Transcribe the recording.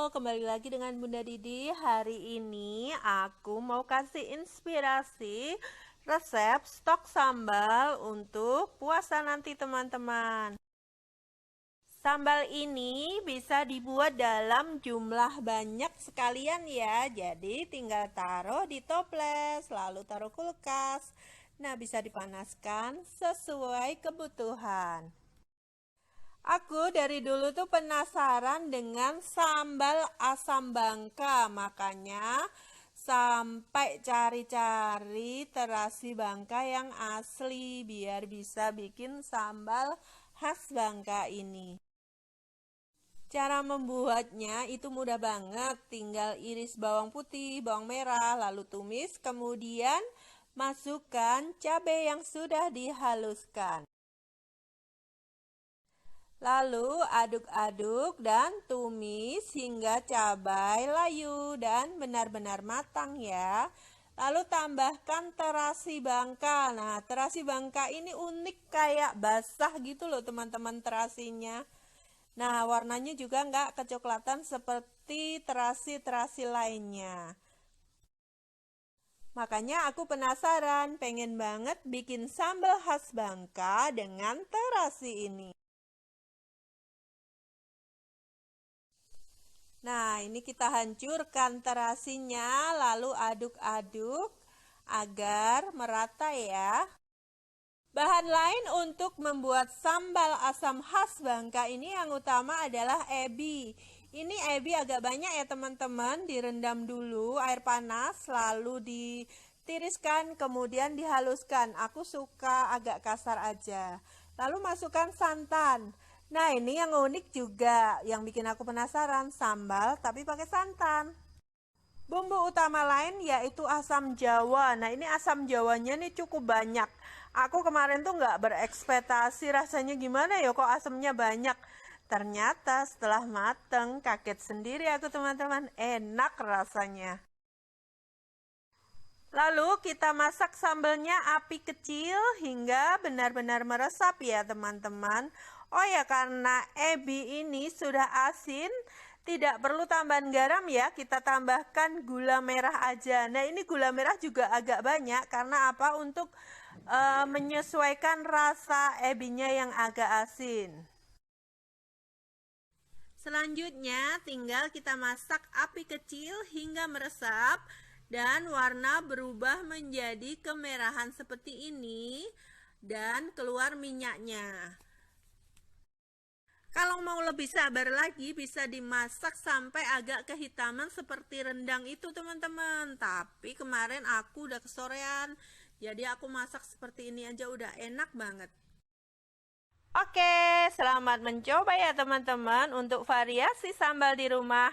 kembali lagi dengan Bunda Didi. Hari ini aku mau kasih inspirasi resep stok sambal untuk puasa nanti teman-teman. Sambal ini bisa dibuat dalam jumlah banyak sekalian ya. Jadi tinggal taruh di toples, lalu taruh kulkas. Nah, bisa dipanaskan sesuai kebutuhan. Aku dari dulu tuh penasaran dengan sambal asam bangka, makanya sampai cari-cari terasi bangka yang asli biar bisa bikin sambal khas Bangka ini. Cara membuatnya itu mudah banget, tinggal iris bawang putih, bawang merah, lalu tumis, kemudian masukkan cabai yang sudah dihaluskan. Lalu aduk-aduk dan tumis hingga cabai layu dan benar-benar matang ya. Lalu tambahkan terasi bangka. Nah, terasi bangka ini unik kayak basah gitu loh teman-teman terasinya. Nah, warnanya juga nggak kecoklatan seperti terasi-terasi lainnya. Makanya aku penasaran, pengen banget bikin sambal khas Bangka dengan terasi ini. Nah, ini kita hancurkan terasinya, lalu aduk-aduk agar merata ya. Bahan lain untuk membuat sambal asam khas Bangka ini yang utama adalah ebi. Ini ebi agak banyak ya teman-teman, direndam dulu air panas, lalu ditiriskan, kemudian dihaluskan. Aku suka agak kasar aja. Lalu masukkan santan. Nah, ini yang unik juga, yang bikin aku penasaran, sambal tapi pakai santan. Bumbu utama lain yaitu asam jawa. Nah, ini asam jawanya nih cukup banyak. Aku kemarin tuh nggak berekspektasi rasanya gimana ya kok asamnya banyak. Ternyata setelah mateng, kaget sendiri aku teman-teman, enak rasanya. Lalu kita masak sambalnya api kecil hingga benar-benar meresap ya teman-teman. Oh ya, karena ebi ini sudah asin, tidak perlu tambahan garam ya, kita tambahkan gula merah aja. Nah, ini gula merah juga agak banyak karena apa? Untuk menyesuaikan rasa ebinya yang agak asin. Selanjutnya tinggal kita masak api kecil hingga meresap dan warna berubah menjadi kemerahan seperti ini dan keluar minyaknya. Kalau mau lebih sabar lagi, bisa dimasak sampai agak kehitaman seperti rendang itu teman-teman. Tapi kemarin aku udah kesorean, jadi aku masak seperti ini aja udah enak banget. Oke, selamat mencoba ya teman-teman untuk variasi sambal di rumah.